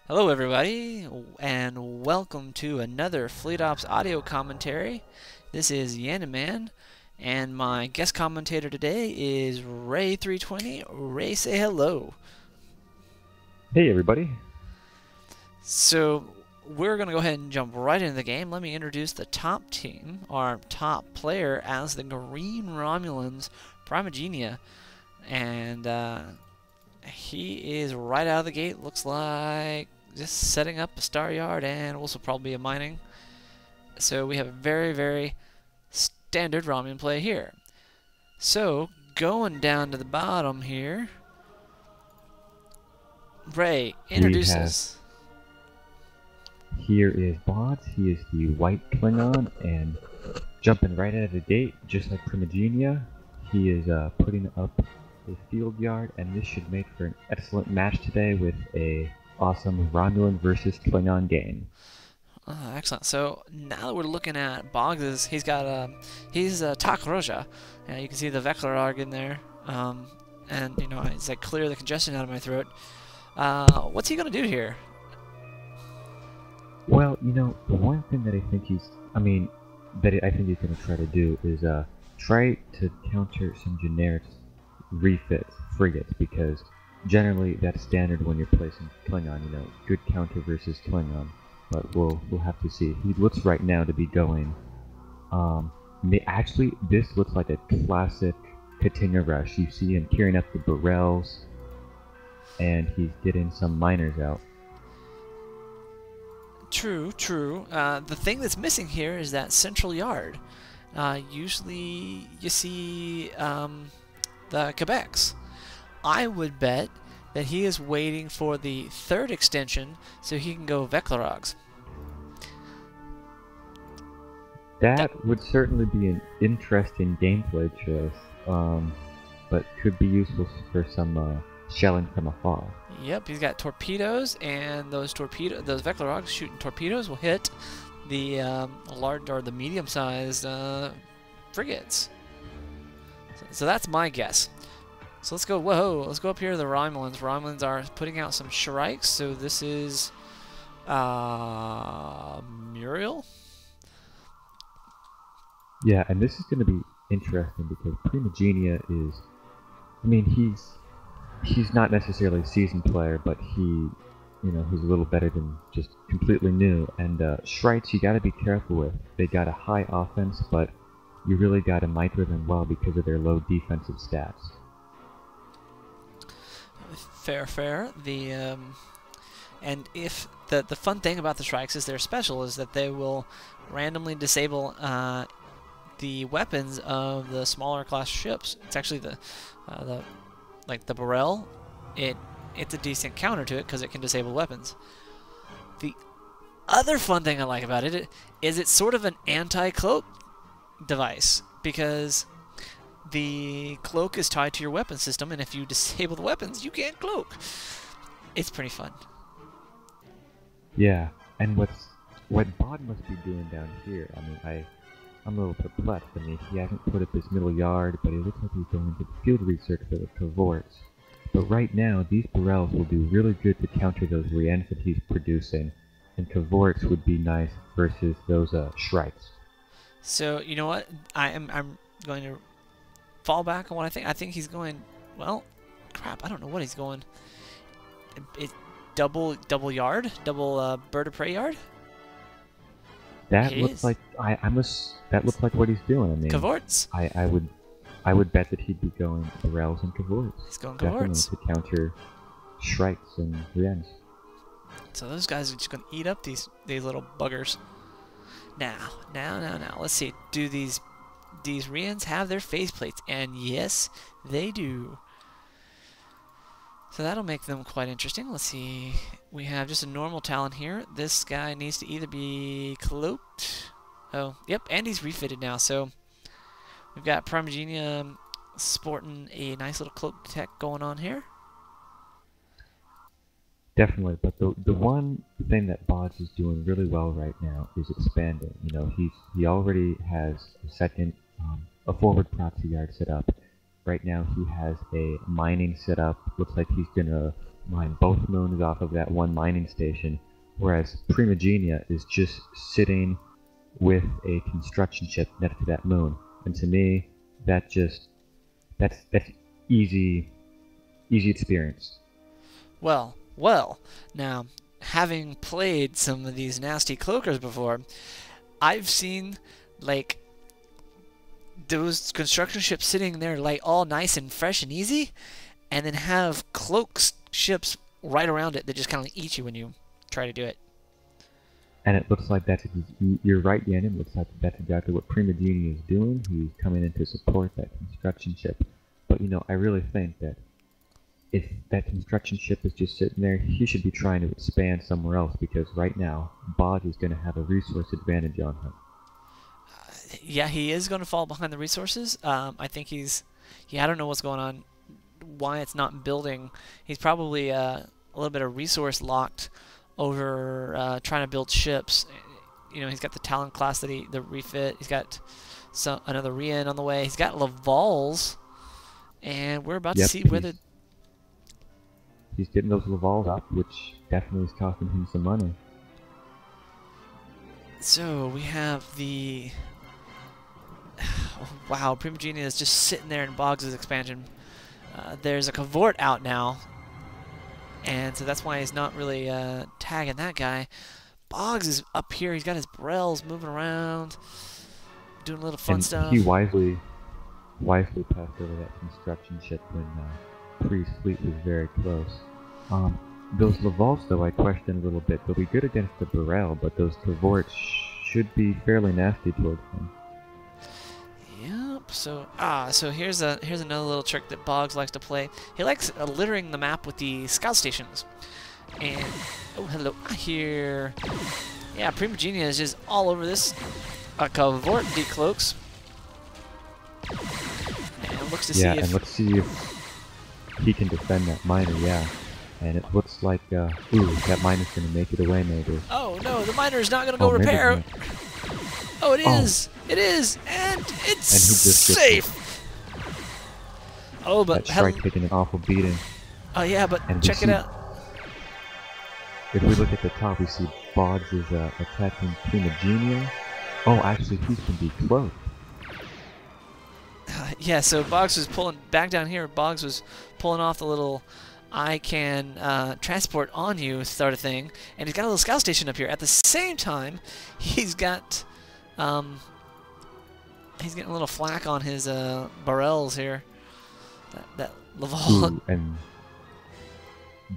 Hello everybody, and welcome to another Fleet Ops audio commentary. This is Yanaman, and my guest commentator today is Ray320. Ray, say hello. Hey everybody. So, we're going to go ahead and jump right into the game. Let me introduce the top team, our top player as the Green Romulans, Primigenia. And, he is right out of the gate, looks like just setting up a star yard and also probably a mining. So we have a very, very standard Romulan play here. So going down to the bottom here, Ray, introduce us. Here is Boggz. He is the white Klingon, and jumping right out of the gate, just like Primigenia, he is putting up a field yard, and this should make for an excellent match today with a awesome Romulan versus Klingon game. Excellent. So now that we're looking at Boggz, he's got he's Tak Roja, and you can see the Veklarog in there, and you know it's like clear the congestion out of my throat. What's he gonna do here? Well, you know, the one thing that I think he's going to try to do is try to counter some generic refits frigates, because generally that's standard when you're placing Klingon, you know, good counter versus Klingon. But we'll have to see. He looks right now to be going. Actually, this looks like a classic Katinga rush. You see him carrying up the barrels, and he's getting some miners out. True, true. The thing that's missing here is that central yard. Usually you see the Quebecs. I would bet that he is waiting for the third extension so he can go Veklarog's. That would certainly be an interesting gameplay choice, but could be useful for some shelling from afar. Yep, he's got torpedoes, and those Veklarog's shooting torpedoes will hit the large or the medium-sized frigates. So that's my guess. So let's go. Whoa! Let's go up here to the Romulans. Romulans are putting out some Shrikes. So this is Muriel. Yeah, and this is going to be interesting because Primigenia is, I mean, he's not necessarily a seasoned player, but he's a little better than just completely new. And Shrikes, you got to be careful with. They got a high offense, but you really got to micro them well because of their low defensive stats. Fair. And if the fun thing about the Shrikes is they're special is that they will randomly disable the weapons of the smaller class ships. It's actually the Burrell. It's a decent counter to it because it can disable weapons. The other fun thing I like about it is it's sort of an anti-cloak device, because the cloak is tied to your weapon system, and if you disable the weapons, you can't cloak. It's pretty fun. Yeah, and what Boggz must be doing down here, I mean, I'm a little perplexed. I mean, he hasn't put up his middle yard, but it looks like he's going to field research for the cohorts. But right now, these Burrells will do really good to counter those Riens that he's producing, and cohorts would be nice versus those Shrikes. So, you know what? I'm going to fall back on what I think. I think he's going, well, crap, I don't know what he's going. It's double yard? Double bird of prey yard? That looks like that looks like what he's doing. I mean, cohorts. I would bet that he'd be going Burrells and cohorts. He's going cohorts. Definitely to counter Shrikes and Riens. So those guys are just going to eat up these little buggers. Now, let's see. Do these Riens have their faceplates? And yes, they do. So that'll make them quite interesting. Let's see. We have just a normal Talon here. This guy needs to either be cloaked. Oh, yep, and he's refitted now. So we've got Primigenia sporting a nice little cloak tech going on here. Definitely, but the one thing that Boggz is doing really well right now is expanding. You know, he already has a forward proxy yard set up. Right now he has a mining set up. Looks like he's gonna mine both moons off of that one mining station, whereas Primigenia is just sitting with a construction ship next to that moon. And to me, that's easy experience. Well, now, having played some of these nasty cloakers before, I've seen, like, those construction ships sitting there, like, all nice and fresh and easy, and then have cloak ships right around it that just kind of eat you when you try to do it. And it looks like you're right, Yan. It looks like that's exactly what Primigenia is doing. He's coming in to support that construction ship. But, you know, I really think that if that construction ship is just sitting there, he should be trying to expand somewhere else, because right now, Boggz is going to have a resource advantage on him. Yeah, he is going to fall behind the resources. I think I don't know what's going on, why it's not building. He's probably a little bit of resource locked over trying to build ships. You know, he's got the Talon class the refit. He's got another Rian on the way. He's got Lavals, and we're about to see whether he's getting those Lavals up, which definitely is costing him some money. So we have the wow, Primigenia is just sitting there in Boggz' expansion. There's a Cavort out now, and so that's why he's not really tagging that guy. Boggz is up here. He's got his Brels moving around, doing a little fun stuff. He wisely passed over that construction ship when Pri's fleet was very close. Those Lavals, though, I question a little bit. They'll be good against the Burrell, but those Cavorts should be fairly nasty towards them. Yep. So here's another little trick that Boggz likes to play. He likes littering the map with the scout stations. And oh, hello here. Yeah, Primigenia is just all over this. Cavort decloaks. And looks to see if... and let's see if he can defend that miner, yeah. And it looks like, ooh, that miner's going to make it away, maybe. Oh, no, the miner's not going to go repair. Oh, it is. It is. And it's safe. Oh, but... That strike taking an awful beating. Oh, yeah, but check it out. If we look at the top, we see Boggz is attacking Primigenia. Oh, actually, he's going to be cloaked. Yeah, so Boggz was pulling back down here. Boggz was pulling off the little "I can transport on you" sort of thing, and he's got a little scout station up here. At the same time, he's got he's getting a little flack on his Barrels here. That Laval. Ooh, and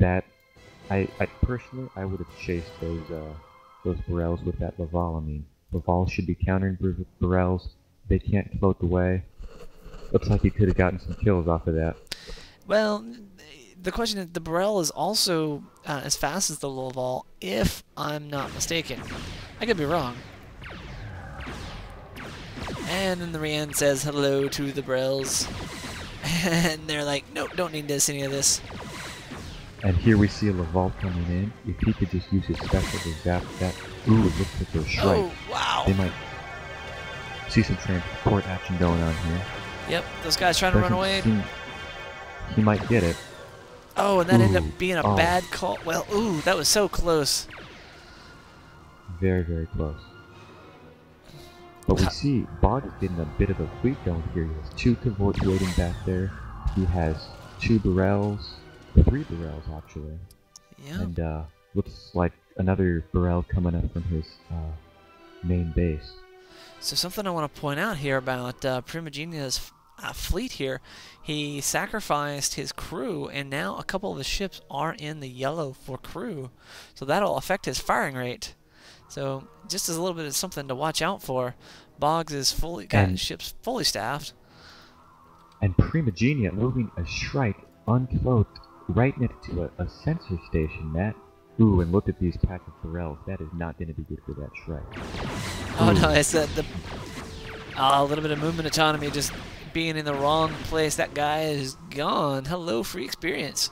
that I personally would have chased those Barrels with that Laval. I mean, Laval should be countering Barrels. They can't float away. Looks like he could have gotten some kills off of that. Well, the question is, the Burrell is also as fast as the Laval, if I'm not mistaken. I could be wrong. And then the Rian says hello to the Burrells. And they're like, nope, don't need this, any of this. And here we see a Laval coming in. If he could just use his special to zap that. Ooh, it looks like they're Shrike. Oh, wow. They might see some transport action going on here. Yep, those guys trying to run away. He might get it. Oh, and that ended up being a bad call. Well, ooh, that was so close. Very, very close. But we see Boggz is getting a bit of a fleet going here. He has 2 Cavorts waiting back there. He has 2 Barrels, 3 Barrels actually. Yeah. And looks like another Barrel coming up from his main base. So something I want to point out here about Primigenia's fleet here, he sacrificed his crew, and now a couple of his ships are in the yellow for crew. So that'll affect his firing rate. So just as a little bit of something to watch out for, Boggz is got his ships fully staffed. And Primigenia moving a Shrike uncloaked right next to a sensor station, Matt. Ooh, and look at these pack of Barrels. That is not going to be good for that Shrike. Oh no, it's a little bit of movement autonomy, just being in the wrong place. That guy is gone. Hello, free experience.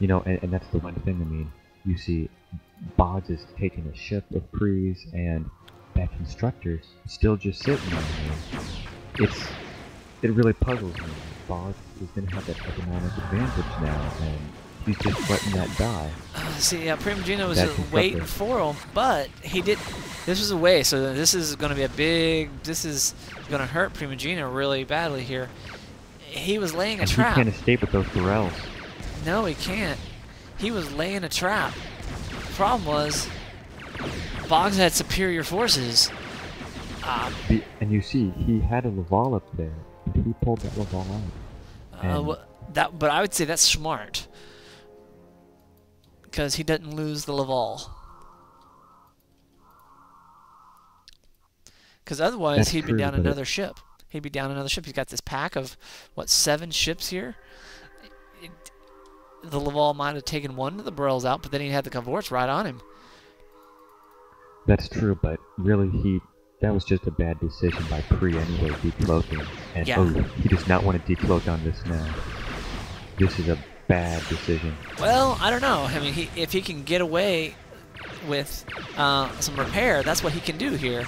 You know, and that's the one thing. I mean, you see, Boggz is taking a ship of Pri's, and that constructor's still just sitting there. It really puzzles me. Boggz is going to have that economic advantage now, and he's just letting that die. See, Primigenia was That's waiting disruptive. for him, but he did. This was a way, so this is going to be a big. This is going to hurt Primigenia really badly here. He was laying a And trap. he can't escape with those Durrells. No, he can't. He was laying a trap. The problem was, Boggz had superior forces. And you see, he had a Laval up there, and he pulled that Laval out. And But I would say that's smart, because he doesn't lose the Laval. Because otherwise, That's he'd be true, down but another ship. He'd be down another ship. He's got this pack of, what, 7 ships here? The Laval might have taken one of the Burrells out, but then he had the Cavorts right on him. that's true, but really, that was just a bad decision by Pre anyway, decloaking. And Yeah. oh, he does not want to decloak on this now. This is a bad decision. Well, I don't know. I mean, if he can get away with some repair, that's what he can do here.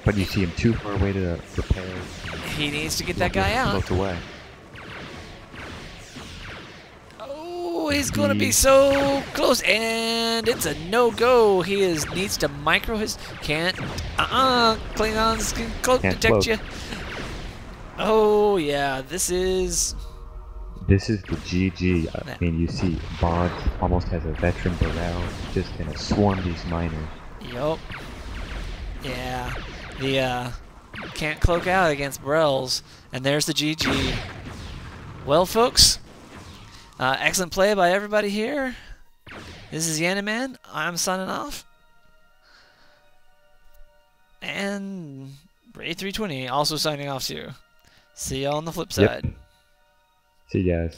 But you see him too far away to repair. He needs to get that guy out. Close away. Oh, he's going to be so close, and it's a no-go. He needs to micro his... Can't. Klingons can cloak Can't detect cloak. you. Oh, yeah, this is... This is the GG. I mean, you see, Boggz almost has a veteran Burrell, just gonna swarm these miners. Yup. Yeah. The, can't cloak out against Burrells, and there's the GG. Well, folks, excellent play by everybody here. This is Yanaman. I'm signing off. And Ray320 also signing off too. See y'all on the flip side. Yep. See you guys.